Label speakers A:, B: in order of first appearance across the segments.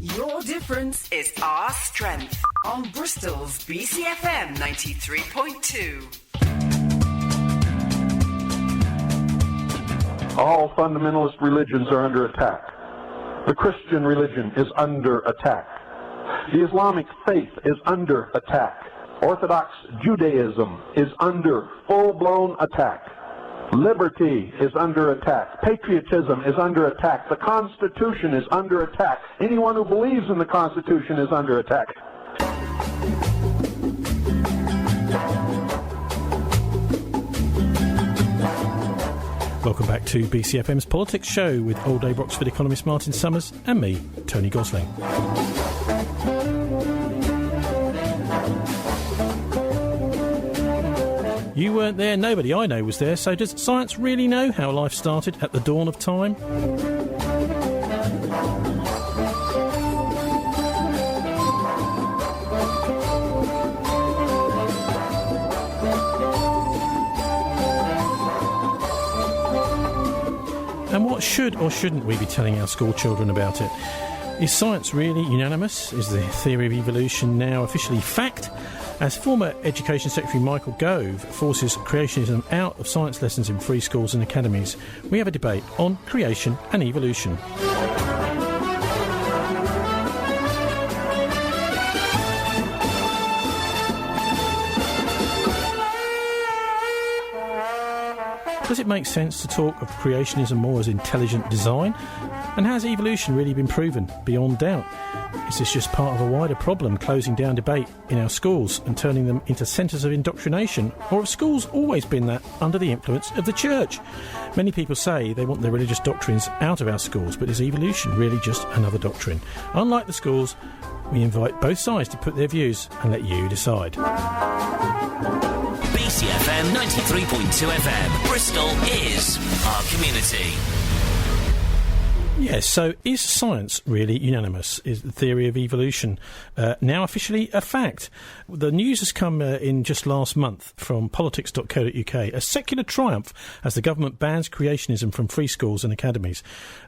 A: Your difference is our strength on Bristol's BCfm 93.2.
B: All fundamentalist religions are under attack. The Christian religion is under attack. The Islamic faith is under attack. Orthodox Judaism is under full-blown attack. Liberty is under attack. Patriotism is under attack. The Constitution is under attack. Anyone who believes in the Constitution is under attack.
C: Welcome back to BCfm's Politics Show with Old Abe Oxford economist Martin Summers and me, Tony Gosling. You weren't there, nobody I know was there, so does science really know how life started at the dawn of time? And what should or shouldn't we be telling our school children about it? Is science really unanimous? Is the theory of evolution now officially fact? As former Education Secretary Michael Gove forces creationism out of science lessons in free schools and academies, we have a debate on creation and evolution. Does it make sense to talk of creationism more as intelligent design? And has evolution really been proven beyond doubt? Is this just part of a wider problem, closing down debate in our schools and turning them into centres of indoctrination? Or have schools always been that under the influence of the church? Many people say they want their religious doctrines out of our schools, but is evolution really just another doctrine? Unlike the schools, we invite both sides to put their views and let you decide.
D: BCfm 93.2 FM. Bristol is our community.
C: Yes, so is science really unanimous? Is the theory of evolution now officially a fact? The news has come in just last month from politics.co.uk, a secular triumph as the government bans creationism from free schools and academies.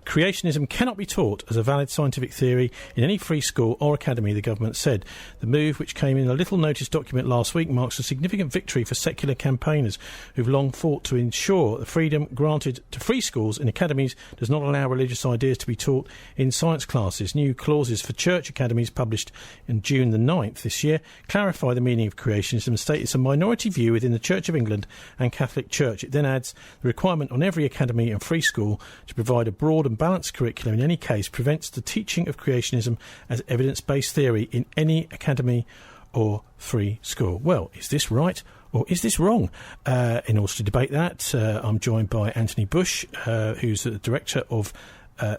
C: Creationism cannot be taught as a valid scientific theory in any free school or academy, the government said. The move, which came in a little notice document last week, marks a significant victory for secular campaigners who've long fought to ensure the freedom granted to free schools and academies does not allow religious ideas to be taught in science classes. New clauses for church academies published in June the 9th this year clarify the meaning of creationism and state it's a minority view within the Church of England and Catholic Church. It then adds the requirement on every academy and free school to provide a broad and balanced curriculum in any case prevents the teaching of creationism as evidence-based theory in any academy or free school. Well, is this right? Or is this wrong? In order to debate that, I'm joined by Anthony Bush, who's the director of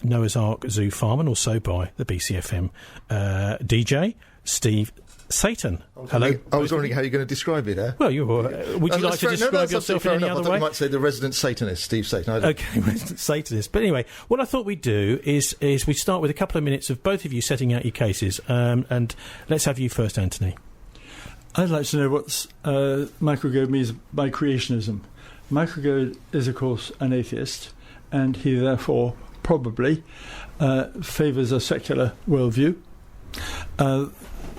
C: Noah's Ark Zoo Farm, and also by the BCfm DeeJay Steve Satan. Hello.
E: I was wondering how you're going to describe it, eh?
C: Well, would you like to describe yourself in any other way?
E: You might say the resident Satanist, Steve Satan.
C: Okay, resident Satanist. But anyway, what I thought we'd do is we start with a couple of minutes of both of you setting out your cases, and let's have you first, Anthony.
F: I'd like to know what Michael Gove means by creationism. Michael Gove is, of course, an atheist, and he therefore probably favours a secular worldview.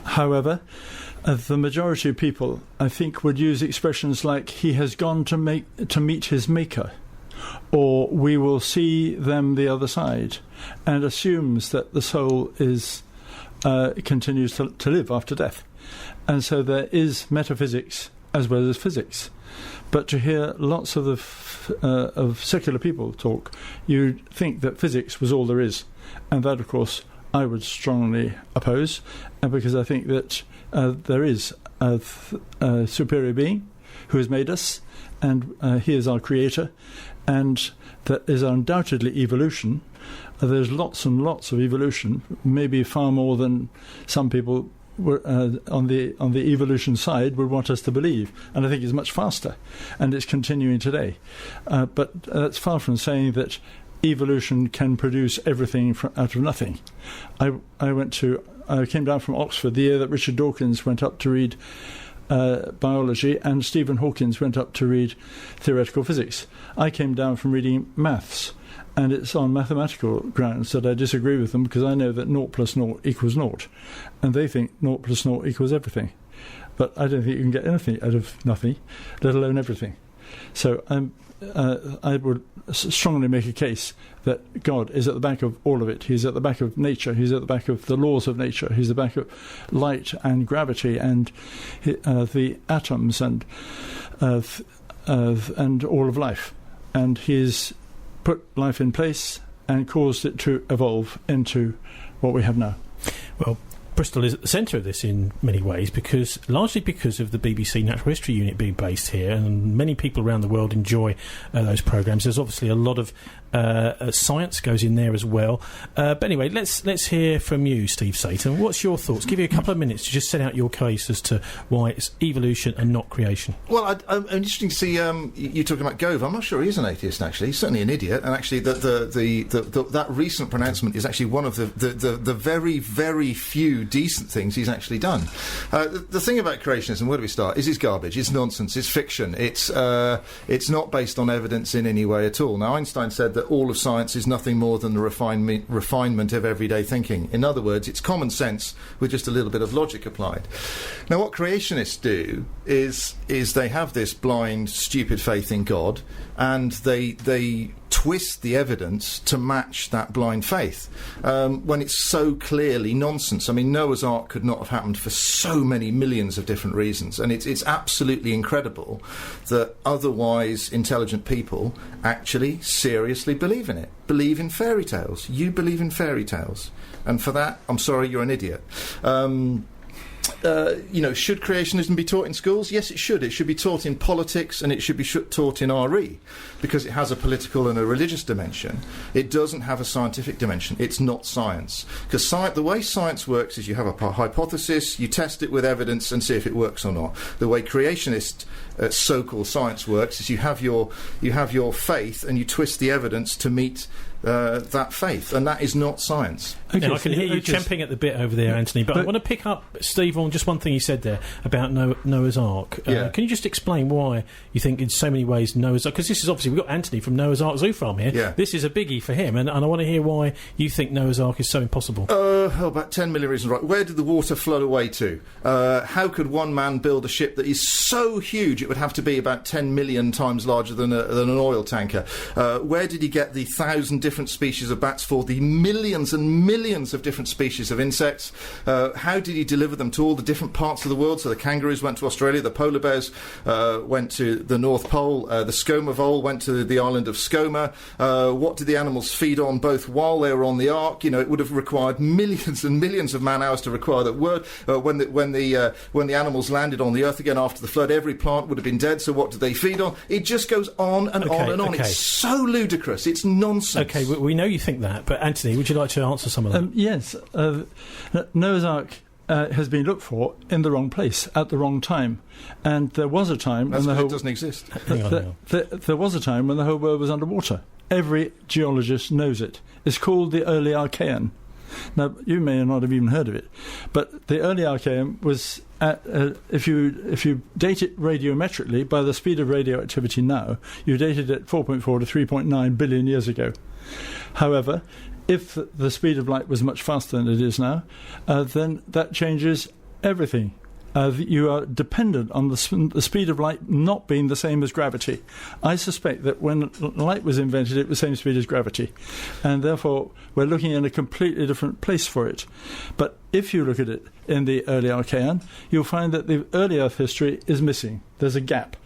F: However, the majority of people, I think, would use expressions like he has gone to meet his maker, or we will see them the other side, and assumes that the soul is continues to live after death. And so there is metaphysics as well as physics. But to hear lots of of secular people talk, you'd think that physics was all there is. And that, of course, I would strongly oppose, because I think that there is a superior being who has made us, and he is our creator, and that is undoubtedly evolution. There's lots and lots of evolution, maybe far more than some people on the evolution side would want us to believe, and I think it's much faster, and it's continuing today. But that's far from saying that evolution can produce everything out of nothing. I came down from Oxford the year that Richard Dawkins went up to read biology, and Stephen Hawking went up to read theoretical physics. I came down from reading maths, and it's on mathematical grounds that I disagree with them, because I know that 0 plus 0 equals 0, and they think 0 plus 0 equals everything. But I don't think you can get anything out of nothing, let alone everything. So I would strongly make a case that God is at the back of all of it. He's at the back of nature. He's at the back of the laws of nature. He's at the back of light and gravity and the atoms and all of life. And He's put life in place and caused it to evolve into what we have now.
C: Well, Bristol is at the centre of this in many ways, largely because of the BBC Natural History Unit being based here, and many people around the world enjoy those programmes. There's obviously a lot of science goes in there as well. But anyway, let's hear from you, Steve Satan. What's your thoughts? Give you a couple of minutes to just set out your case as to why it's evolution and not creation.
E: Well, I'm interesting to see you talking about Gove. I'm not sure he's an atheist, actually. He's certainly an idiot, and actually that recent pronouncement is actually one of the very, very few decent things he's actually done. The thing about creationism, where do we start, is it's garbage, it's nonsense, it's fiction, it's not based on evidence in any way at all. Now, Einstein said that all of science is nothing more than the refinement of everyday thinking. In other words, it's common sense with just a little bit of logic applied. Now, what creationists do is they have this blind, stupid faith in God, and they twist the evidence to match that blind faith when it's so clearly nonsense. I mean, Noah's Ark could not have happened for so many millions of different reasons, and it's absolutely incredible that otherwise intelligent people actually seriously believe in it, believe in fairy tales. You believe in fairy tales, and for that, I'm sorry, you're an idiot. Should creationism be taught in schools? Yes, it should. It should be taught in politics, and it should be taught in RE, because it has a political and a religious dimension. It doesn't have a scientific dimension. It's not science. Because the way science works is you have a hypothesis, you test it with evidence and see if it works or not. The way creationist so-called science works is you have your faith and you twist the evidence to meet that faith, and that is not science.
C: Okay, now, I can hear you champing at the bit over there, Anthony, but I want to pick up, Steve, on just one thing you said there about Noah's Ark. Can you just explain why you think in so many ways Noah's Ark, because this is obviously, we've got Anthony from Noah's Ark Zoo Farm here. Yeah. This is a biggie for him, and I want to hear why you think Noah's Ark is so impossible.
E: About 10 million reasons, right. Where did the water flood away to? How could one man build a ship that is so huge it would have to be about 10 million times larger than an oil tanker? Where did he get the 1,000 different species of bats for the millions and millions of different species of insects? How did he deliver them to all the different parts of the world? So the kangaroos went to Australia, the polar bears went to the North Pole, the Skoma vole went to the island of Skoma. What did the animals feed on both while they were on the Ark? It would have required millions and millions of man-hours to require that word. When the animals landed on the Earth again after the flood, every plant would have been dead, so what did they feed on? It just goes on and on and on. It's so ludicrous. It's nonsense.
C: Okay, we know you think that, but Anthony, would you like to answer some of that?
F: Yes. Noah's Ark has been looked for in the wrong place at the wrong time, and there was a time when the whole...
E: it doesn't exist.
F: There was a time when the whole world was underwater. Every geologist knows it. It's called the early Archean. Now, you may not have even heard of it, but the early Archean was if you date it radiometrically by the speed of radioactivity now, you dated it 4.4 to 3.9 billion years ago. However, if the speed of light was much faster than it is now, then that changes everything. You are dependent on the speed of light not being the same as gravity. I suspect that when light was invented, it was the same speed as gravity, and therefore we're looking in a completely different place for it. But if you look at it in the early Archean, you'll find that the early Earth history is missing. There's a gap,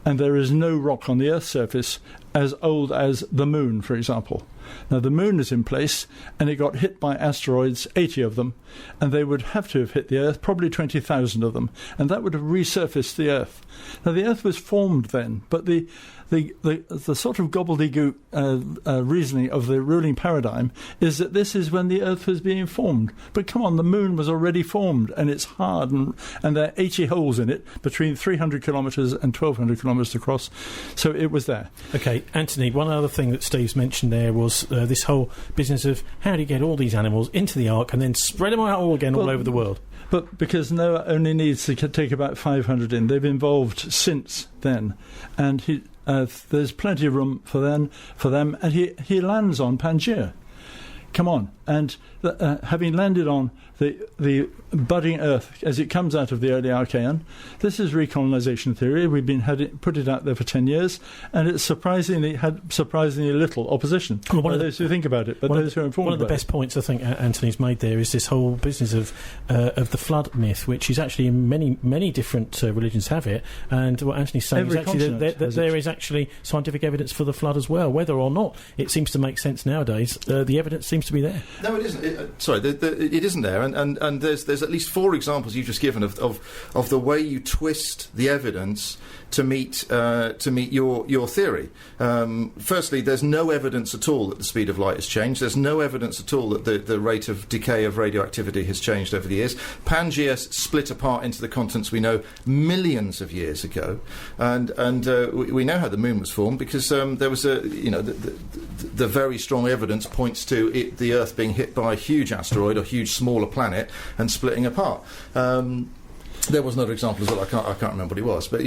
F: and there is no rock on the Earth's surface as old as the Moon, for example. Now, the Moon is in place, and it got hit by asteroids, 80 of them, and they would have to have hit the Earth, probably 20,000 of them, and that would have resurfaced the Earth. Now, the Earth was formed then, but the sort of gobbledygook reasoning of the ruling paradigm is that this is when the Earth was being formed. But come on, the Moon was already formed, and it's hard, and there are 80 holes in it, between 300 kilometres and 1,200 kilometres across, so it was there.
C: Okay, Anthony, one other thing that Steve's mentioned there was this whole business of how do you get all these animals into the Ark and then spread them out all over the world?
F: But because Noah only needs to take about 500 in, they've evolved since then, and there's plenty of room for them, and he lands on Pangaea. Come on, and having landed on the budding Earth as it comes out of the early Archean, this is recolonization theory. We've put it out there for 10 years, and it's had surprisingly little opposition.
C: Well,
F: by those who think about it, but those who are informed.
C: One of the best points I think Anthony's made there is this whole business of the flood myth, which is actually in many different religions have it. And what Anthony's saying is actually that there is actually scientific evidence for the flood as well, whether or not it seems to make sense nowadays. The evidence seems to be there.
E: No, it isn't. It isn't there, and there's at least 4 examples you've just given of the way you twist the evidence to meet your theory. Firstly, there's no evidence at all that the speed of light has changed. There's no evidence at all that the rate of decay of radioactivity has changed over the years. Pangaea split apart into the continents we know millions of years ago, and we know how the moon was formed because there was the very strong evidence points to the Earth being hit by a huge asteroid or huge smaller planet and splitting apart. There was another example as well. I can't remember what it was, but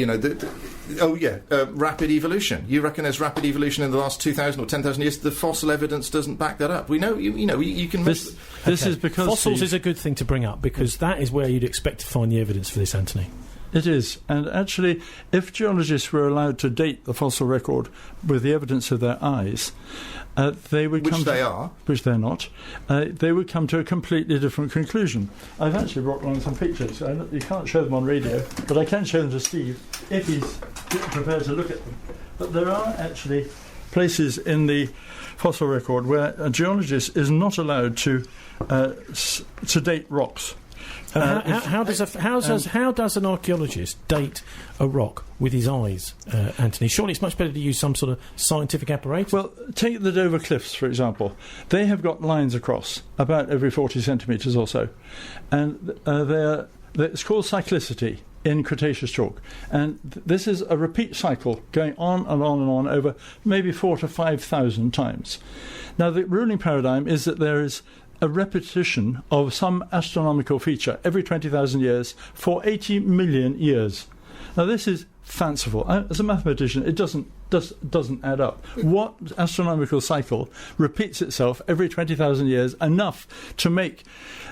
E: rapid evolution. You reckon there's rapid evolution in the last 2,000 or 10,000 years? The fossil evidence doesn't back that up. We know. You can.
F: This is because
C: fossils is a good thing to bring up because that is where you'd expect to find the evidence for this, Anthony.
F: It is, and actually, if geologists were allowed to date the fossil record with the evidence of their eyes, they would
E: which they're
F: not. They would come to a completely different conclusion. I've actually brought along some pictures. You can't show them on radio, but I can show them to Steve if he's prepared to look at them. But there are actually places in the fossil record where a geologist is not allowed to date rocks.
C: How does an archaeologist date a rock with his eyes, Anthony? Surely it's much better to use some sort of scientific apparatus.
F: Well, take the Dover Cliffs, for example. They have got lines across about every 40 centimetres or so. And it's called cyclicity in Cretaceous chalk. And this is a repeat cycle going on and on and on over maybe 4,000 to 5,000 times. Now, the ruling paradigm is that there is a repetition of some astronomical feature every 20,000 years for 80 million years. Now, this is fanciful. As a mathematician, it doesn't add up. What astronomical cycle repeats itself every 20,000 years enough to make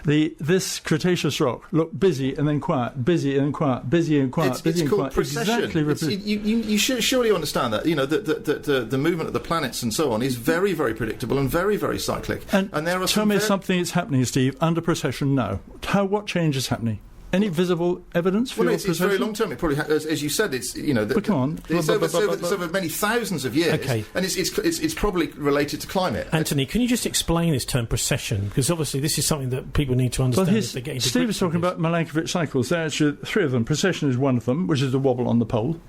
F: this Cretaceous rock look busy and then quiet, busy and then quiet, busy and quiet, busy and quiet?
E: It's called precession.
F: Exactly.
E: You should surely understand that. The movement of the planets and so on is very, very predictable and very, very cyclic.
F: And
E: there are
F: tell me something that's happening, Steve, under precession now. What change is happening? Any visible evidence for your precession?
E: It's very long term. It probably, as you said, it's
F: come on.
E: It's over many thousands of years,
C: okay.
E: And it's probably related to climate.
C: Anthony, can you just explain this term precession? Because obviously this is something that people need to understand. As they get into
F: Steve is talking about Milankovitch cycles. There are actually 3 of them. Precession is one of them, which is the wobble on the pole,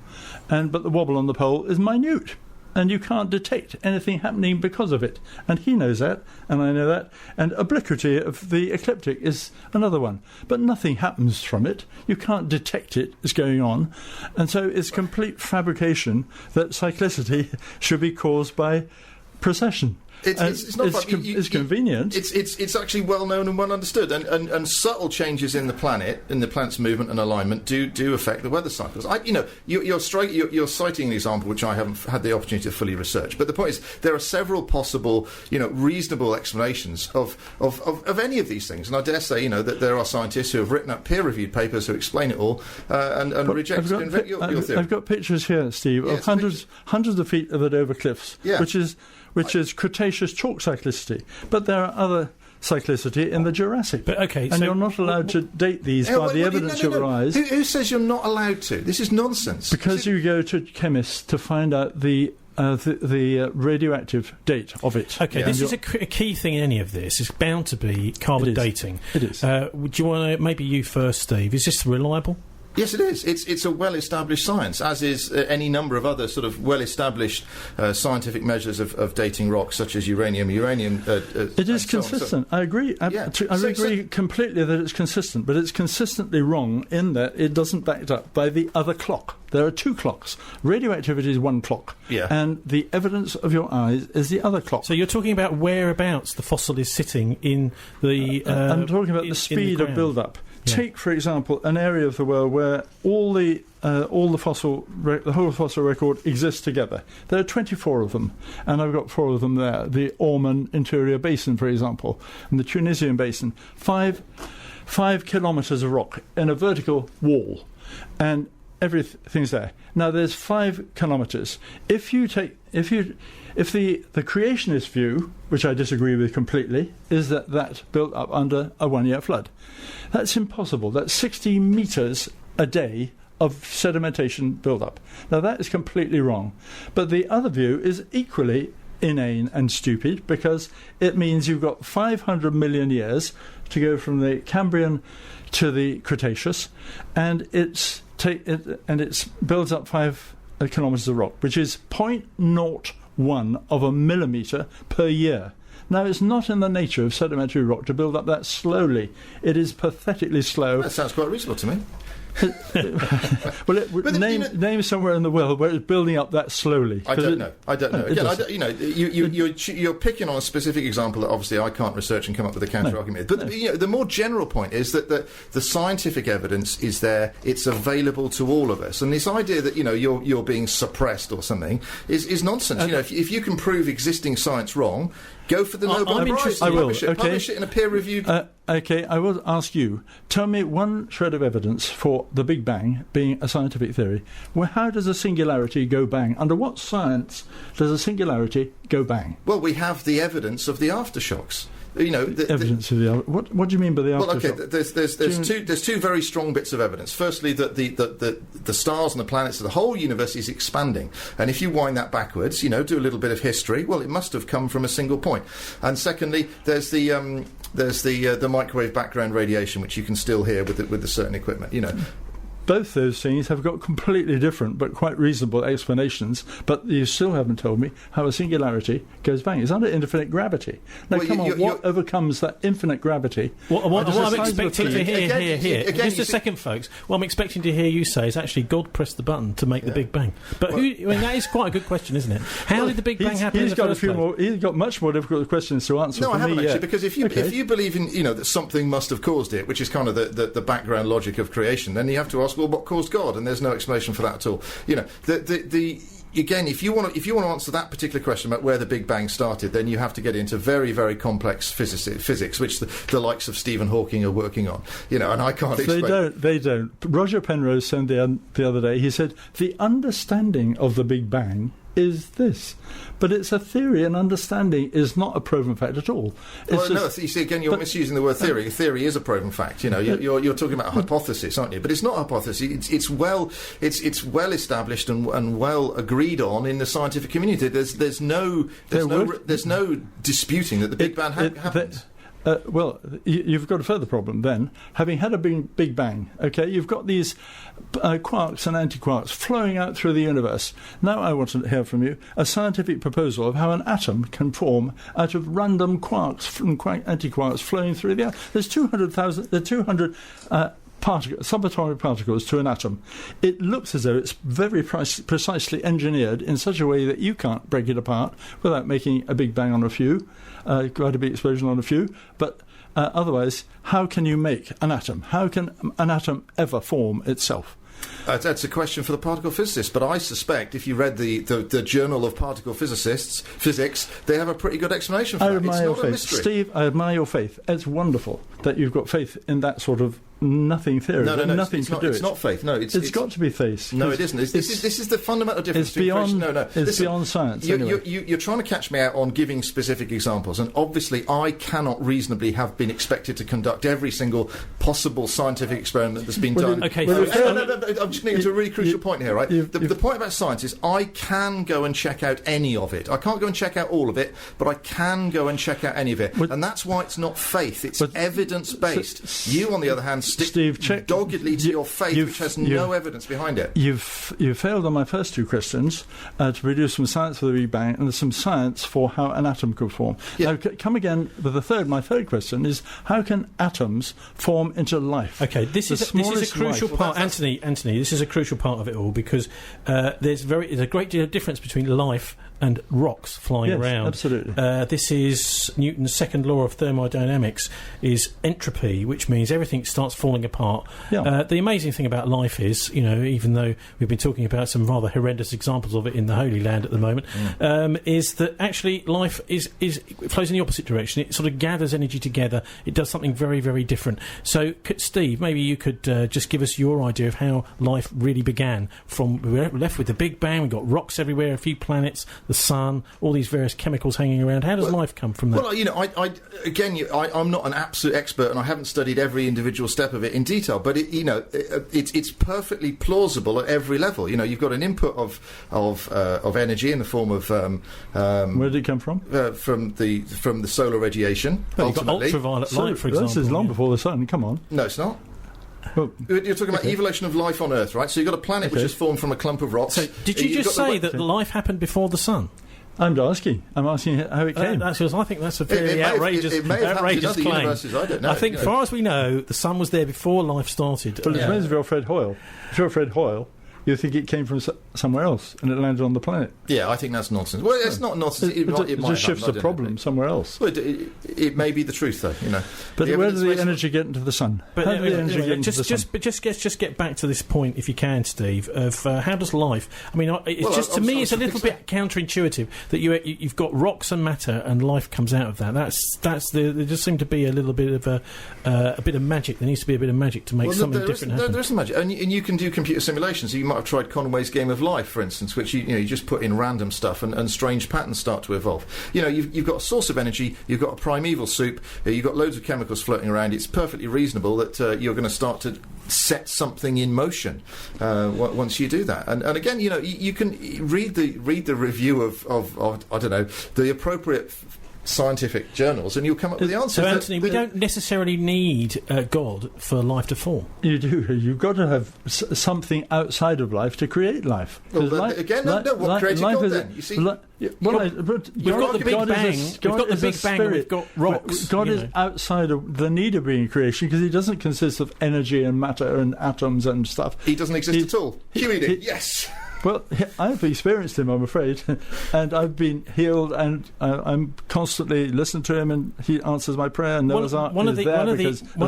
F: but the wobble on the pole is minute. And you can't detect anything happening because of it. And he knows that, and I know that. And obliquity of the ecliptic is another one. But nothing happens from it. You can't detect it as going on. And so it's complete fabrication that cyclicity should be caused by precession.
E: It's not
F: it's convenient.
E: It's actually well known and well understood, and subtle changes in the planet's movement and alignment do affect the weather cycles. You're citing an example which I haven't had the opportunity to fully research, but the point is there are several possible, reasonable explanations of any of these things, and I dare say, that there are scientists who have written up peer-reviewed papers who explain it all and reject your theory.
F: I've got pictures here, Steve, of hundreds of feet of the Dover Cliffs, which is Cretaceous chalk cyclicity. But there are other cyclicity in the Jurassic.
C: But okay,
F: and you're not allowed to date these by the evidence of your eyes.
E: Who says you're not allowed to? This is nonsense.
F: Because you go to chemists to find out the radioactive date of it.
C: Okay, this is a key thing in any of this. It's bound to be carbon dating.
F: It is.
C: Would you want to, maybe you first, Steve, is this reliable?
E: Yes, it is. It's a well-established science, as is any number of other sort of well-established scientific measures of dating rocks, such as uranium.
F: It is consistent. I agree. I agree completely that it's consistent, but it's consistently wrong in that it doesn't back it up by the other clock. There are 2 clocks. Radioactivity is one clock, and the evidence of your eyes is the other clock.
C: So you're talking about whereabouts the fossil is sitting in the...
F: I'm talking about the speed of build-up. Take, for example, an area of the world where the whole fossil record exists together. There are 24 of them, and I've got 4 of them there. The Orman Interior Basin, for example, and the Tunisian Basin. 5 kilometres of rock in a vertical wall, and everything's there. Now there's 5 kilometres. If the creationist view, which I disagree with completely, is that built up under a 1-year flood. That's impossible. That's 60 metres a day of sedimentation build-up. Now that is completely wrong. But the other view is equally inane and stupid, because it means you've got 500 million years to go from the Cambrian to the Cretaceous, and it builds up 5 kilometres of rock, which is 0.01 of a millimetre per year. Now, it's not in the nature of sedimentary rock to build up that slowly. It is pathetically slow.
E: That sounds quite reasonable to me.
F: Well, name somewhere in the world where it's building up that slowly.
E: I don't know. Again, you're picking on a specific example that obviously I can't research and come up with a counter argument. But the more general point is that the scientific evidence is there. It's available to all of us. And this idea that you're being suppressed or something is nonsense. If you can prove existing science wrong, go for the Nobel Prize.
F: I will.
E: Publish it in a peer-reviewed.
F: Okay, I will ask you. Tell me one shred of evidence for the Big Bang being a scientific theory. Well, how does a singularity go bang? Under what science does a singularity go bang?
E: Well, we have the evidence of the aftershocks.
F: Evidence of the what do you mean by the aftershock?
E: Well, okay. There's two very strong bits of evidence. Firstly, that the stars and the planets of the whole universe is expanding, and if you wind that backwards, do a little bit of history. Well, it must have come from a single point. And secondly, there's the microwave background radiation, which you can still hear with a certain equipment.
F: Both those things have got completely different but quite reasonable explanations, but you still haven't told me how a singularity goes bang. It's under infinite gravity. Now, what overcomes that infinite gravity?
C: What I'm expecting to hear, just a second, folks, what I'm expecting to hear you say is actually God pressed the button to make the Big Bang. But that is quite a good question, isn't it? How did the Big Bang happen in the first place?
F: He's got much more difficult questions to answer.
E: No, I haven't actually, because if you believe in that something must have caused it, which is kind of the background logic of creation, then you have to ask, well, what caused God? And there's no explanation for that at all. Again, if you want to answer that particular question about where the Big Bang started, then you have to get into very, very complex physics, which the likes of Stephen Hawking are working on. And I can't explain.
F: They don't. Roger Penrose said the other day, he said, the understanding of the Big Bang is this. But it's a theory, and understanding is not a proven fact at all.
E: You see, again, you're misusing the word theory. Theory is a proven fact. You're talking about a hypothesis, aren't you? But it's not a hypothesis. It's well established and well agreed on in the scientific community. There's no disputing that the Big Bang happened.
F: Well, you've got a further problem then. Having had a Big Bang, you've got these quarks and antiquarks flowing out through the universe. Now I want to hear from you a scientific proposal of how an atom can form out of random quarks and antiquarks flowing through the air. There's 200 subatomic particles to an atom. It looks as though it's very precisely engineered in such a way that you can't break it apart without making a Big Bang on a few, quite a big explosion on a few. But otherwise, how can you make an atom? How can an atom ever form itself?
E: That's a question for the particle physicists, but I suspect if you read the Journal of Particle Physics, they have a pretty good explanation for that. It's not a mystery.
F: Steve, I admire your faith. It's wonderful that you've got faith in that sort of nothing theory.
E: No,
F: nothing
E: it's
F: to
E: not,
F: do
E: it's not faith. No, it's
F: got to be faith.
E: No, it isn't. This is the fundamental difference.
F: It's beyond. It's beyond science.
E: You're trying to catch me out on giving specific examples, and obviously I cannot reasonably have been expected to conduct every single possible scientific experiment that's been done.
C: Okay,
E: I'm just getting to a really crucial point here, right? The point about science is I can go and check out any of it. I can't go and check out all of it, but I can go and check out any of it, and that's why it's not faith. It's evidence-based. You, on the other hand, stick doggedly to your faith, which has no evidence behind it.
F: You've failed on my first two questions to produce some science for the Big Bang and some science for how an atom could form. Now, come again with the third. My third question is, how can atoms form into life?
C: Okay, this is a crucial part, Anthony. This is a crucial part of it all, because there's a great deal of difference between life and rocks flying around.
F: Absolutely.
C: This is Newton's second law of thermodynamics, is entropy, which means everything starts falling apart.
F: Yeah.
C: The amazing thing about life is, even though we've been talking about some rather horrendous examples of it in the Holy Land at the moment, is that actually life it flows in the opposite direction. It sort of gathers energy together. It does something very, very different. So, Steve, maybe you could just give us your idea of how life really began. We're left with the Big Bang. We've got rocks everywhere, a few planets, the sun, all these various chemicals hanging around. How does life come from that?
E: Well, I'm not an absolute expert, and I haven't studied every individual step of it in detail. But it's perfectly plausible at every level. You've got an input of energy in the form of
F: where did it come from?
E: From the solar radiation.
C: Well, you've got ultraviolet light, for example.
F: This is long before the sun. Come on.
E: No, it's not.
F: Well,
E: you're talking about evolution of life on Earth, right? So you've got a planet which is formed from a clump of rocks.
C: So did you just say that life happened before the sun?
F: I'm asking how it came.
C: I think that's a very outrageous claim.
E: I don't know.
C: I think, as far as we know, the sun was there before life started.
F: Well, it depends if you're Fred Hoyle. If you're Fred Hoyle, you think it came from somewhere else and it landed on the planet.
E: Yeah, I think that's nonsense. Well, it's not nonsense.
F: It just shifts the problem somewhere else.
E: Well, it may be the truth, though.
F: But where does the energy get into the sun?
C: Just get back to this point, if you can, Steve. Of how does life? I mean, to me, it's a little bit counterintuitive that you've got rocks and matter, and life comes out of that. There just seemed to be a little bit of a bit of magic. There needs to be a bit of magic to make something different happen.
E: There is some magic, and you can do computer simulations. So you might have tried Conway's Game of Life, for instance, which you just put in random stuff and strange patterns start to evolve. You've got a source of energy, you've got a primeval soup, you've got loads of chemicals floating around. It's perfectly reasonable that you're going to start to set something in motion once you do that. And again, you can read the review of I don't know, the appropriate scientific journals, and you'll come up with the answers.
C: So, Anthony, we don't necessarily need God for life to form.
F: You do. You've got to have something outside of life to create life.
E: Well, what created God then? You see,
C: we've got the Big Bang. We've got the Big Bang. And we've got rocks.
F: God is outside of the need of being creation because He doesn't consist of energy and matter and atoms and stuff.
E: He doesn't exist at all. Yes.
F: Well, I've experienced Him, I'm afraid, and I've been healed, and I'm constantly listening to Him, and He answers my prayer, and as a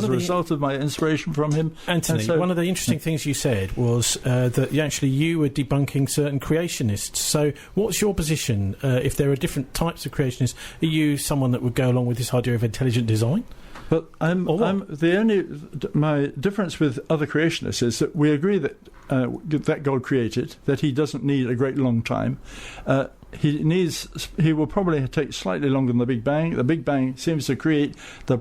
F: result of my inspiration from Him.
C: Anthony, one of the interesting things you said was that you were debunking certain creationists. So what's your position if there are different types of creationists? Are you someone that would go along with this idea of intelligent design?
F: But my difference with other creationists is that we agree that God created, that He doesn't need a great long time. He will probably take slightly longer than the Big Bang. The Big Bang seems to create the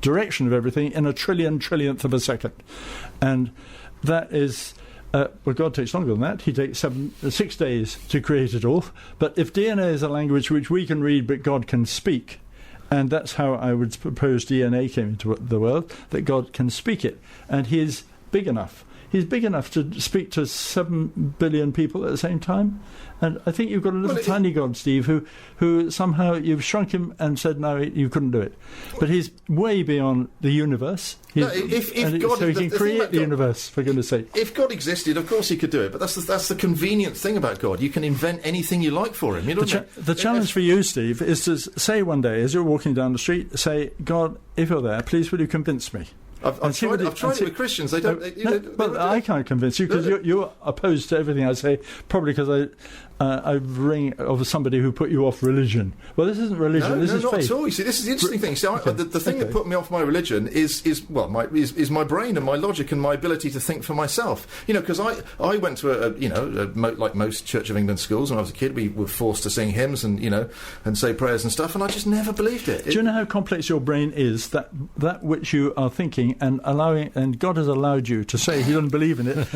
F: direction of everything in a trillionth of a second, and that is. God takes longer than that. He takes 6 days to create it all. But if DNA is a language which we can read but God can speak, and that's how I would propose DNA came into the world, that God can speak it. And He is big enough. He's big enough to speak to 7 billion people at the same time. And I think you've got a little tiny God, Steve, who somehow you've shrunk him and said, no, you couldn't do it. But he's way beyond the universe. So he can create the universe, for goodness sake.
E: If God existed, of course He could do it. But that's the convenient thing about God. You can invent anything you like for Him.
F: The challenge for you, Steve, is to say one day, as you're walking down the street, say, God, if you're there, please will you convince me?
E: I've tried it with Christians. They don't.
F: But I can't convince you because you're opposed to everything I say. Probably because I ring of somebody who put you off religion. Well, this isn't religion. This is
E: not
F: faith.
E: At all. You see, this is the interesting thing. So the thing that put me off my religion is my brain and my logic and my ability to think for myself. Because I went to like most Church of England schools when I was a kid. We were forced to sing hymns and and say prayers and stuff, and I just never believed it.
F: Do you know how complex your brain is? That which you are thinking and allowing, and God has allowed you to say He doesn't believe in it.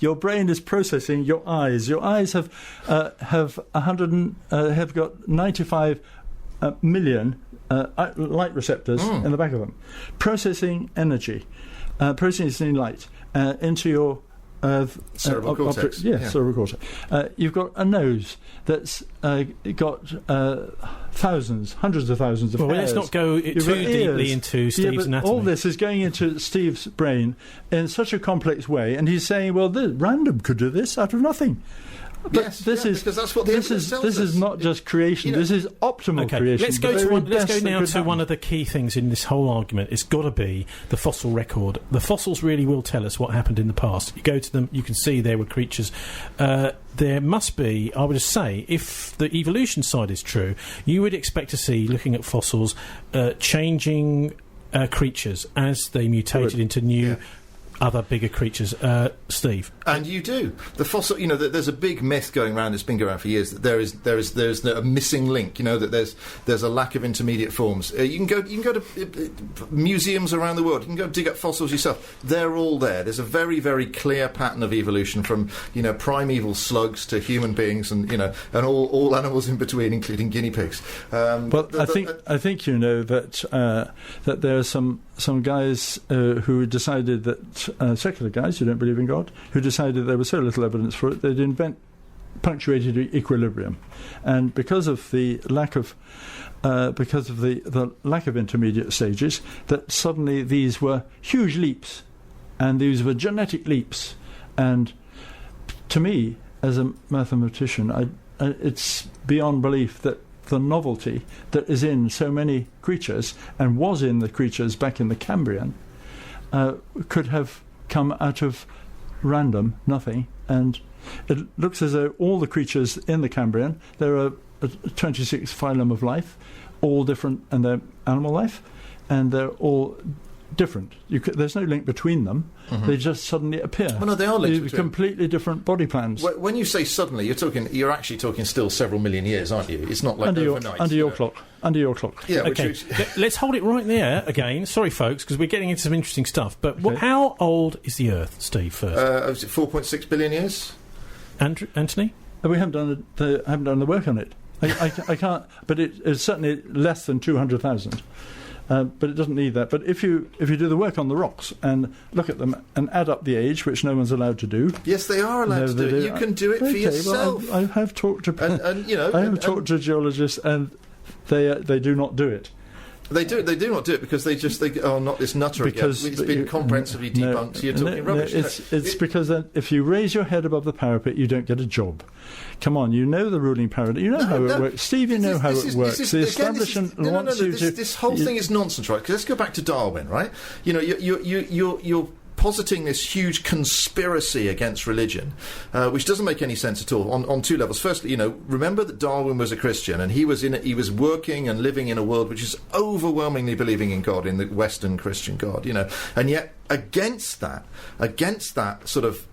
F: Your brain is processing your eyes. Your eyes have got 95 million light receptors in the back of them, processing energy, processing light into your
E: cerebral cortex.
F: Cerebral cortex. You've got a nose that's got hundreds of thousands of hairs.
C: Well, let's not go too deeply into Steve's anatomy.
F: All this is going into Steve's brain in such a complex way, and he's saying, well, random could do this out of nothing.
E: Yes, because that's what the evidence tells us.
F: This is not just creation. This is optimal creation.
C: Let's go now to one of the key things in this whole argument. It's got to be the fossil record. The fossils really will tell us what happened in the past. You go to them, you can see there were creatures. There must be, I would say, if the evolution side is true, you would expect to see, looking at fossils, changing creatures as they mutated into new. Other bigger creatures, Steve.
E: And you do. The fossil, there's a big myth going around. It's been going around for years that there's a missing link. That there's a lack of intermediate forms. You can go to museums around the world. You can go dig up fossils yourself. They're all there. There's a very, very clear pattern of evolution from primeval slugs to human beings, and all animals in between, including guinea pigs.
F: I think that there are some guys who decided that secular guys who don't believe in God, who decided there was so little evidence for it, they'd invent punctuated equilibrium, and because of the lack of the lack of intermediate stages, that suddenly these were huge leaps, and these were genetic leaps. And to me, as a mathematician, it's beyond belief that the novelty that is in so many creatures, and was in the creatures back in the Cambrian, could have come out of random nothing. And it looks as though all the creatures in the Cambrian, there are 26 phylum of life, all different, and they're animal life, and they're all different. There's no link between them. Mm-hmm. They just suddenly appear.
E: Well, no, they are linked between
F: completely different body plans.
E: When you say suddenly, you're actually talking still several million years, aren't you? It's not like overnight.
F: Under your clock.
E: Yeah.
C: Okay. Let's hold it right there again. Sorry, folks, because we're getting into some interesting stuff. But how old is the Earth, Steve? First,
E: is it 4.6 billion years?
C: Anthony,
F: we haven't done the work on it. I can't. But it's certainly less than 200,000. But it doesn't need that. But if you do the work on the rocks and look at them and add up the age, which no one's allowed to do.
E: Yes, they are allowed to do it. You can do it for yourself.
F: Well, I have talked to talked to geologists, and they do not do it.
E: They do not do it because not this nutter again. It's been comprehensively debunked. You're talking rubbish.
F: It's because if you raise your head above the parapet, you don't get a job. Come on, you know the ruling paradigm. You know how it works. Steve, you know how it works. The establishment wants you to...
E: This whole thing is nonsense, right? Because let's go back to Darwin, right? You're positing this huge conspiracy against religion, which doesn't make any sense at all on two levels. Firstly, remember that Darwin was a Christian, and he was working and living in a world which is overwhelmingly believing in God, in the Western Christian God, and yet against that sort of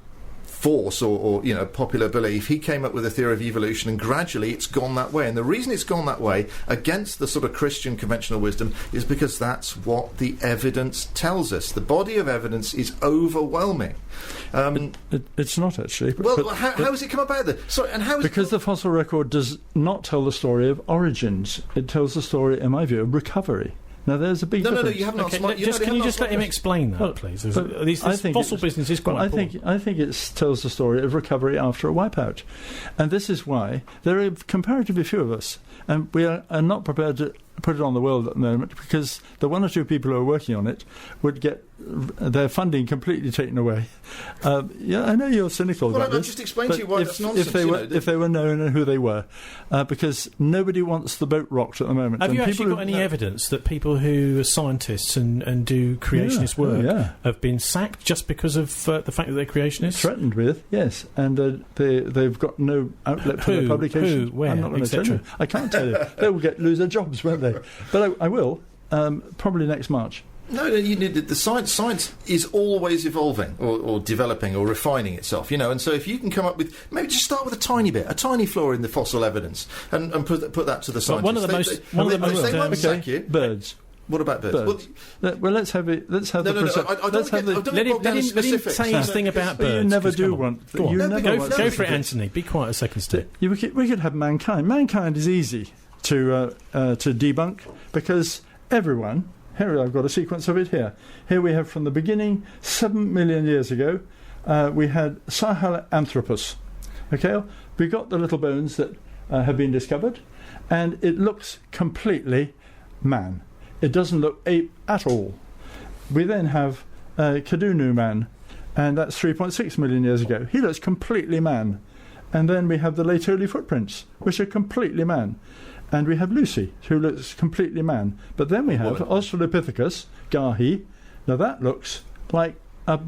E: force or popular belief, he came up with a theory of evolution, and gradually it's gone that way. And the reason it's gone that way against the sort of Christian conventional wisdom is because that's what the evidence tells us. The body of evidence is overwhelming.
F: It's not actually.
E: How has it come about then? Sorry, and how?
F: Because the fossil record does not tell the story of origins. It tells the story, in my view, of recovery. Now, there's a big difference.
E: No, you haven't answered my...
C: Can you just let him explain that, please? This fossil business is quite important.
F: I think it tells the story of recovery after a wipeout. And this is why there are comparatively few of us, and we are not prepared to put it on the world at the moment, because the one or two people who are working on it would get their funding completely taken away. I know you're cynical about this.
E: I'll just explain to you why that's nonsense.
F: If they were known and who they were, because nobody wants the boat rocked at the moment.
C: Have you actually got any evidence that people who are scientists and do creationist work have been sacked just because of the fact that they're creationists?
F: Threatened with, yes, and they've got no outlet for their publication.
C: Who, where,
F: I'm not going to tell you. I can't tell you. They will lose their jobs, won't they? But I will, probably next March.
E: No, you need the science. Science is always evolving or developing or refining itself, and so if you can come up with, maybe just start with a tiny flaw in the fossil evidence and put that to the scientists.
C: One of the most
E: they won't sack you.
F: Birds.
E: What about birds?
F: Well, let's have it. Let's have the.
C: Let him say his thing about birds.
F: You never do want.
C: Go for it, Anthony. Be quiet a second, Steve.
F: We could have mankind. Mankind is easy to debunk, because everyone. Here I've got a sequence of it here. Here we have from the beginning, 7 million years ago, we had Sahelanthropus. Okay, we got the little bones that have been discovered, and it looks completely man. It doesn't look ape at all. We then have Kadunu man, and that's 3.6 million years ago. He looks completely man. And then we have the Laetoli footprints, which are completely man. And we have Lucy, who looks completely man. But then we have Australopithecus, Gahi. Now that looks like a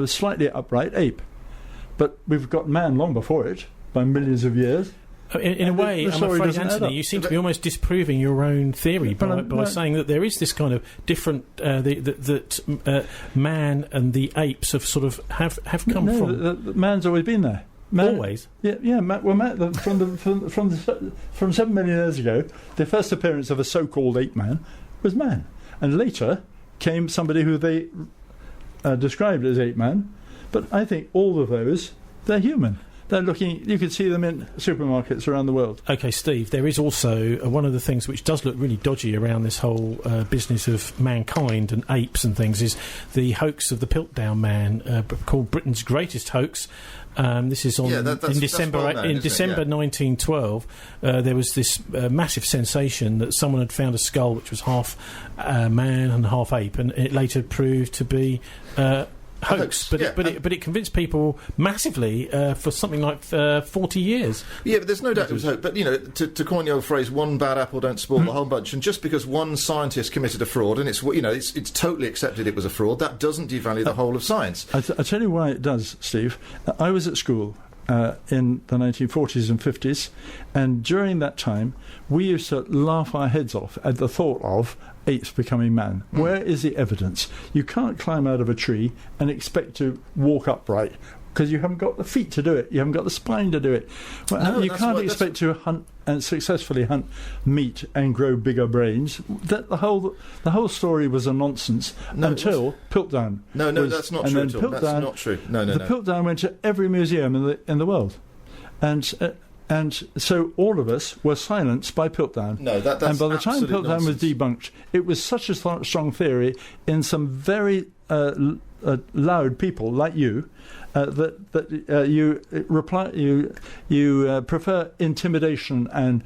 F: slightly upright ape. But we've got man long before it, by millions of years.
C: In a way, I'm afraid, Anthony, you seem to be almost disproving your own theory by saying that there is this kind of different that man and the apes have sort of have come from.
F: Man's always been there.
C: Always.
F: Yeah. From 7 million years ago, the first appearance of a so-called ape man was man, and later came somebody who they described as ape man. But I think all of those, they're human. They're looking. You can see them in supermarkets around the world.
C: Okay, Steve. There is also one of the things which does look really dodgy around this whole business of mankind and apes and things is the hoax of the Piltdown Man, called Britain's greatest hoax. This is on in December 1912. There was this massive sensation that someone had found a skull which was half man and half ape, and it later proved to be hoax, but it convinced people massively for something like 40 years.
E: Yeah, but there's no doubt it was hoax. But, you know, to coin the old phrase, one bad apple don't spoil the whole bunch, and just because one scientist committed a fraud, and it's totally accepted it was a fraud, that doesn't devalue the whole of science.
F: I tell you why it does, Steve. I was at school in the 1940s and 50s, and during that time we used to laugh our heads off at the thought of apes becoming man. Where is the evidence? You can't climb out of a tree and expect to walk upright because you haven't got the feet to do it. You haven't got the spine to do it. Well, you can't expect to hunt and successfully hunt meat and grow bigger brains. That the whole story was a nonsense until Piltdown.
E: No, that's not true at all. That's not true. No.
F: Piltdown went to every museum in the world, and so all of us were silenced by Piltdown.
E: No, that's
F: and by the time
E: absolute
F: Piltdown
E: nonsense.
F: was debunked, it was such a strong theory in some very loud people like you that you prefer intimidation and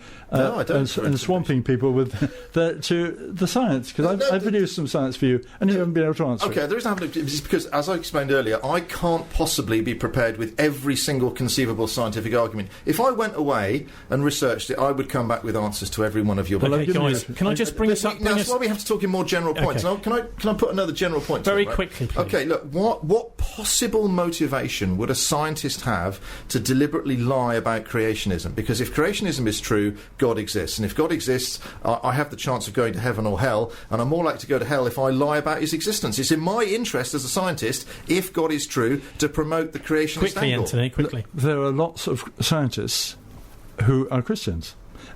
F: swamping people with to the science, because I've produced some science for you and you haven't been able to answer.
E: Okay, there is it's because, as I explained earlier, I can't possibly be prepared with every single conceivable scientific argument. If I went away and researched it, I would come back with answers to every one of your.
C: Okay, guys, can I just bring us up?
E: That's why we have to talk in more general points.
C: Okay.
E: Now, can I put another general point?
C: Very
E: to it, right?
C: quickly, please.
E: Okay, look, what possible motivation would a scientist have to deliberately lie about creationism? Because if creationism is true, God exists, and if God exists, I have the chance of going to heaven or hell, and I'm more likely to go to hell if I lie about his existence. It's in my interest as a scientist, if God is true, to promote the creationist angle.
C: Anthony, quickly.
F: There are lots of scientists who are Christians,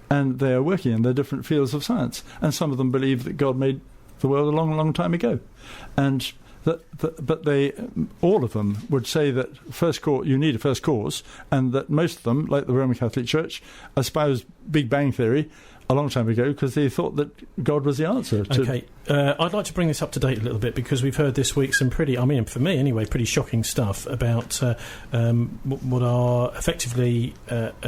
F: and they are working in their different fields of science, and some of them believe that God made the world a long, long time ago, and but they, all of them, would say that you need a first cause, and that most of them, like the Roman Catholic Church, espoused Big Bang Theory a long time ago because they thought that God was the answer.
C: Okay, I'd like to bring this up to date a little bit, because we've heard this week some pretty, I mean, for me anyway, pretty shocking stuff about what are effectively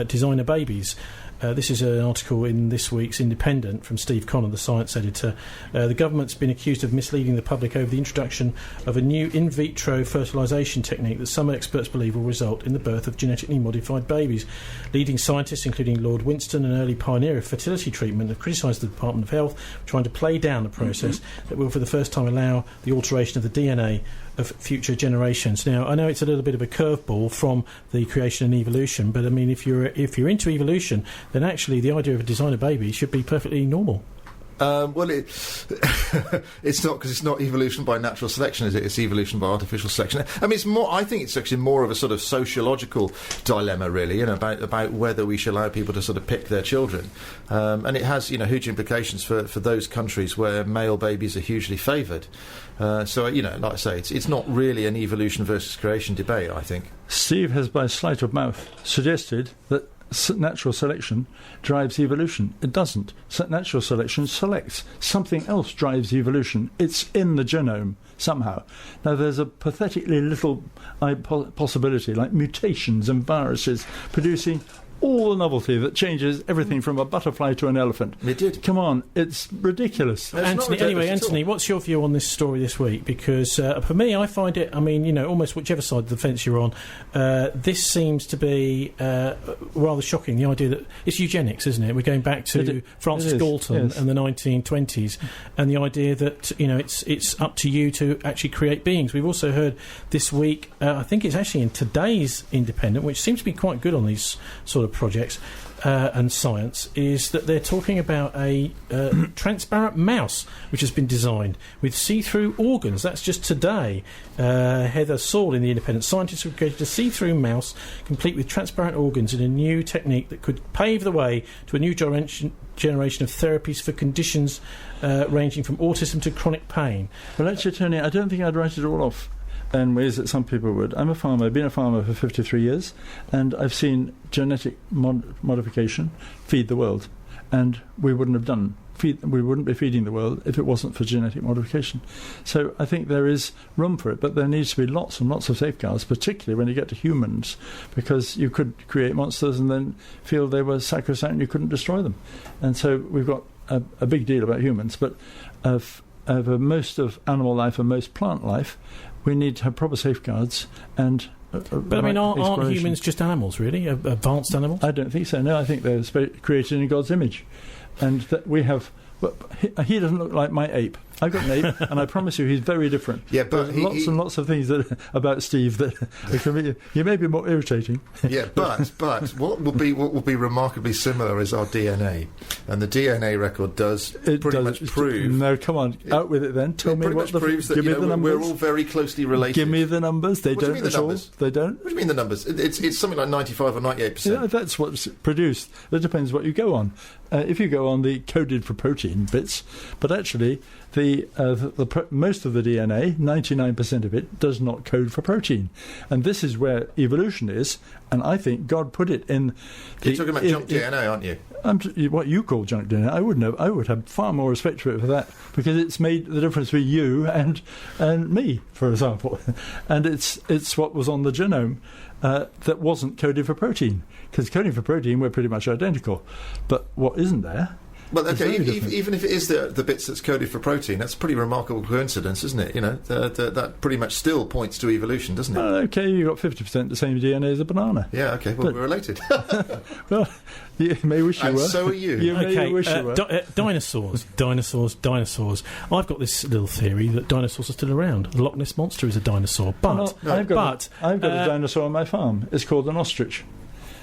C: designer babies. This is an article in this week's Independent from Steve Connor, the science editor. The government's been accused of misleading the public over the introduction of a new in vitro fertilisation technique that some experts believe will result in the birth of genetically modified babies. Leading scientists, including Lord Winston, an early pioneer of fertility treatment, have criticised the Department of Health for trying to play down a process that will for the first time allow the alteration of the DNA of future generations. Now, I know it's a little bit of a curveball from the creation and evolution, but I mean, if you're into evolution, then actually the idea of a designer baby should be perfectly normal.
E: Well, it's not, because it's not evolution by natural selection, is it? It's evolution by artificial selection. I mean, it's more. I think it's actually more of a sort of sociological dilemma, really, about whether we should allow people to sort of pick their children, and it has, huge implications for those countries where male babies are hugely favoured. So, like I say, it's not really an evolution versus creation debate, I think.
F: Steve has, by sleight of mouth, suggested that natural selection drives evolution. It doesn't. Natural selection selects. Something else drives evolution. It's in the genome somehow. Now, there's a pathetically little possibility, like mutations and viruses, producing all the novelty that changes everything from a butterfly to an elephant.
E: It did.
F: Come on, it's ridiculous.
C: Anthony, what's your view on this story this week? Because for me, I find it, almost whichever side of the fence you're on, this seems to be rather shocking, the idea that it's eugenics, isn't it? We're going back to Francis Galton and the 1920s, and the idea that, it's up to you to actually create beings. We've also heard this week, I think it's actually in today's Independent, which seems to be quite good on these sort of projects and science, is that they're talking about a transparent mouse which has been designed with see-through organs. That's just today. Heather Saul in the Independent, scientists have created a see-through mouse complete with transparent organs in a new technique that could pave the way to a new generation of therapies for conditions ranging from autism to chronic pain.
F: Well, actually, Tony, I don't think I'd write it all off in ways that some people would. I'm a farmer. I've been a farmer for 53 years, and I've seen genetic modification feed the world, and we wouldn't be feeding the world if it wasn't for genetic modification. So I think there is room for it, but there needs to be lots and lots of safeguards, particularly when you get to humans, because you could create monsters and then feel they were sacrosanct and you couldn't destroy them. And so we've got a big deal about humans, but over most of animal life and most plant life, we need to have proper safeguards and...
C: But aren't humans just animals, really? Advanced animals?
F: I don't think so. No, I think they're created in God's image. And that we have... Well, he doesn't look like my ape. I've got an ape, and I promise you he's very different.
E: Yeah, but
F: and lots of things about Steve that he may be more irritating.
E: Yeah, but what will be remarkably similar is our DNA, and the DNA record does pretty much prove.
F: No, come on, out with it then. Tell me what
E: proves that
F: give me the numbers.
E: We're all very closely related.
F: Give me the numbers. They don't at all. They don't.
E: What do you mean the numbers? It's something like 95 or 98%.
F: Yeah, that's what's produced. That depends what you go on. If you go on the coded for protein bits, but actually most of the DNA, 99% of it, does not code for protein, and this is where evolution is. And I think God put it in.
E: You're talking about junk DNA, aren't you?
F: What you call junk DNA, I wouldn't have. I would have far more respect for it for that, because it's made the difference between you and me, for example, and it's what was on the genome that wasn't coded for protein. Because coding for protein, we're pretty much identical, but what isn't there?
E: Well, okay, even if it is the bits that's coded for protein, that's a pretty remarkable coincidence, isn't it? That pretty much still points to evolution, doesn't it?
F: Okay, you've got 50% the same DNA as a banana.
E: Yeah, okay, well, we're related.
F: Well, you may wish you
E: and
F: were.
E: So are you.
F: May wish you were.
C: Dinosaurs. I've got this little theory that dinosaurs are still around. The Loch Ness Monster is a dinosaur, but...
F: I've got a dinosaur on my farm. It's called an ostrich.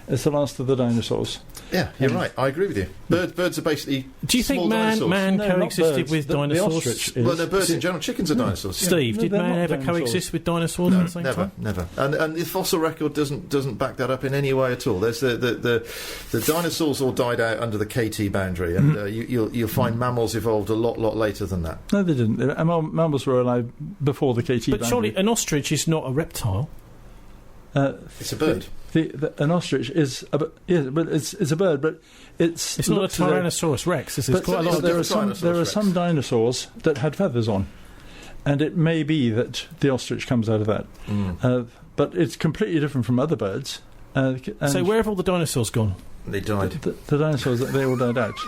F: It's the last of the dinosaurs.
E: Yeah, you're right. I agree with you. Birds are basically.
C: Do you think man coexisted with dinosaurs?
E: Well, no, birds in general. Chickens are dinosaurs.
C: Steve, did man ever coexist with dinosaurs at the same time?
E: Never. And the fossil record doesn't back that up in any way at all. There's the dinosaurs all died out under the KT boundary, and you'll find mammals evolved a lot later than that.
F: No, they didn't. Mammals were alive before the KT boundary.
C: But surely an ostrich is not a reptile.
E: It's a bird.
F: An ostrich is but it's a bird, but it's
C: not a Tyrannosaurus Rex. This is quite a lot.
F: There are some dinosaurs that had feathers on, and it may be that the ostrich comes out of that. But it's completely different from other birds.
C: So where have all the dinosaurs gone?
E: They died.
F: The dinosaurs, they all died out.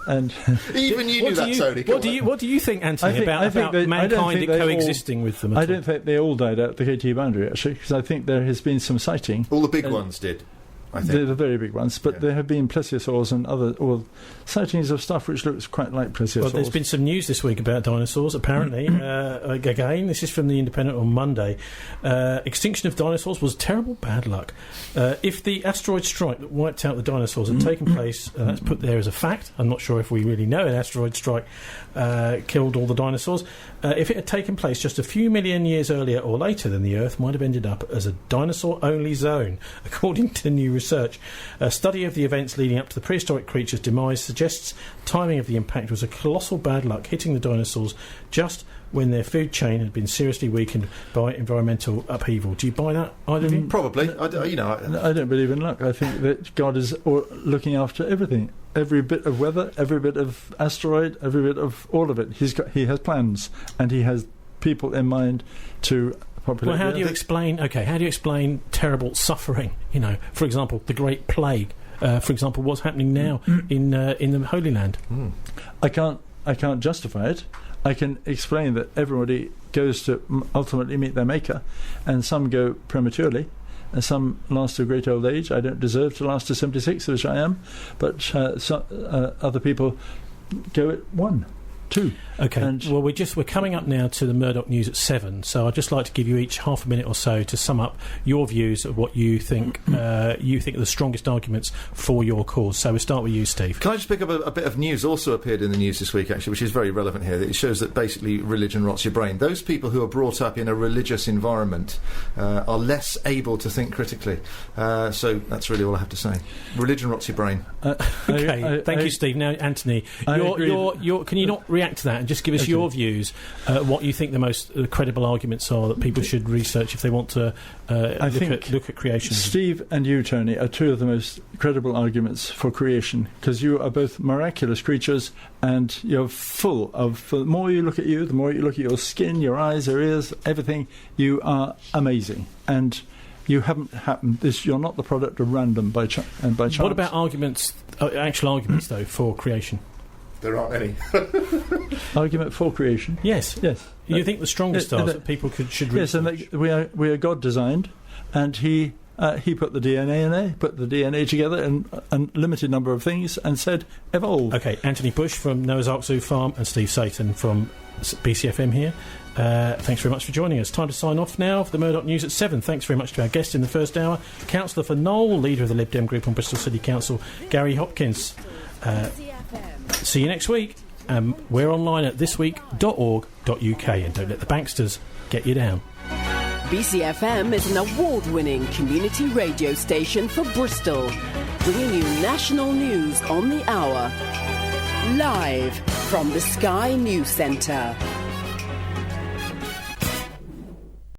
F: And
E: even you knew that, Tony.
C: What do you think, Anthony, about mankind coexisting with them?
F: I don't think they all died out the KT boundary, actually, because I think there has been some sighting.
E: All the big ones did. I think.
F: They're the very big ones, but there have been plesiosaurs and other sightings of stuff which looks quite like plesiosaurs.
C: Well, there's been some news this week about dinosaurs, apparently. Again, this is from the Independent on Monday. Extinction of dinosaurs was terrible bad luck. If the asteroid strike that wiped out the dinosaurs had taken place, that's put there as a fact. I'm not sure if we really know an asteroid strike killed all the dinosaurs. If it had taken place just a few million years earlier or later, then the Earth might have ended up as a dinosaur-only zone, according to new research. A study of the events leading up to the prehistoric creature's demise suggests timing of the impact was a colossal bad luck, hitting the dinosaurs just when their food chain had been seriously weakened by environmental upheaval. Do you buy that, either of you?
E: Probably. I
F: don't believe in luck. I think that God is looking after everything. Every bit of weather, every bit of asteroid, every bit of all of it. He has plans, and he has people in mind to populate.
C: Well, how do you explain? Okay, how do you explain terrible suffering? You know, for example, the Great Plague. For example, what's happening now in the Holy Land?
F: I can't justify it. I can explain that everybody goes to ultimately meet their maker, and some go prematurely, and some last to a great old age. I don't deserve to last to 76, which I am, but other people go at 1, 2.
C: Okay. Well, we're coming up now to the Murdoch News at 7. So I'd just like to give you each half a minute or so to sum up your views of what you think are the strongest arguments for your cause. So we'll start with you, Steve.
E: Can I just pick up a bit of news also appeared in the news this week, actually, which is very relevant here. It shows that basically religion rots your brain. Those people who are brought up in a religious environment are less able to think critically. So that's really all I have to say. Religion rots your brain.
C: Okay. Thank you, Steve. Now, Anthony, can you not react to that and just give us your views, what you think the most credible arguments are that people should research if they want to look at creation?
F: Steve and you, Tony, are two of the most credible arguments for creation, because you are both miraculous creatures, and you're full of... The more you look at you, the more you look at your skin, your eyes, your ears, everything, you are amazing. And you haven't happened... You're not the product of random by chance.
C: What about arguments, actual arguments, though, for creation?
E: There aren't any.
F: Argument for creation?
C: Yes. You think the strongest are that people should research?
F: Yes, and we are God designed, and he put the DNA in there, put the DNA together in a limited number of things, and said, evolve.
C: Okay, Anthony Bush from Noah's Ark Zoo Farm and Steve Satan from BCfm here. Thanks very much for joining us. Time to sign off now for the Murdoch News at 7. Thanks very much to our guest in the first hour, Councillor for Knoll, leader of the Lib Dem group on Bristol City Council, Gary Hopkins. See you next week. We're online at thisweek.org.uk, and don't let the banksters get you down.
A: BCfm is an award-winning community radio station for Bristol, bringing you national news on the hour. Live from the Sky News Centre.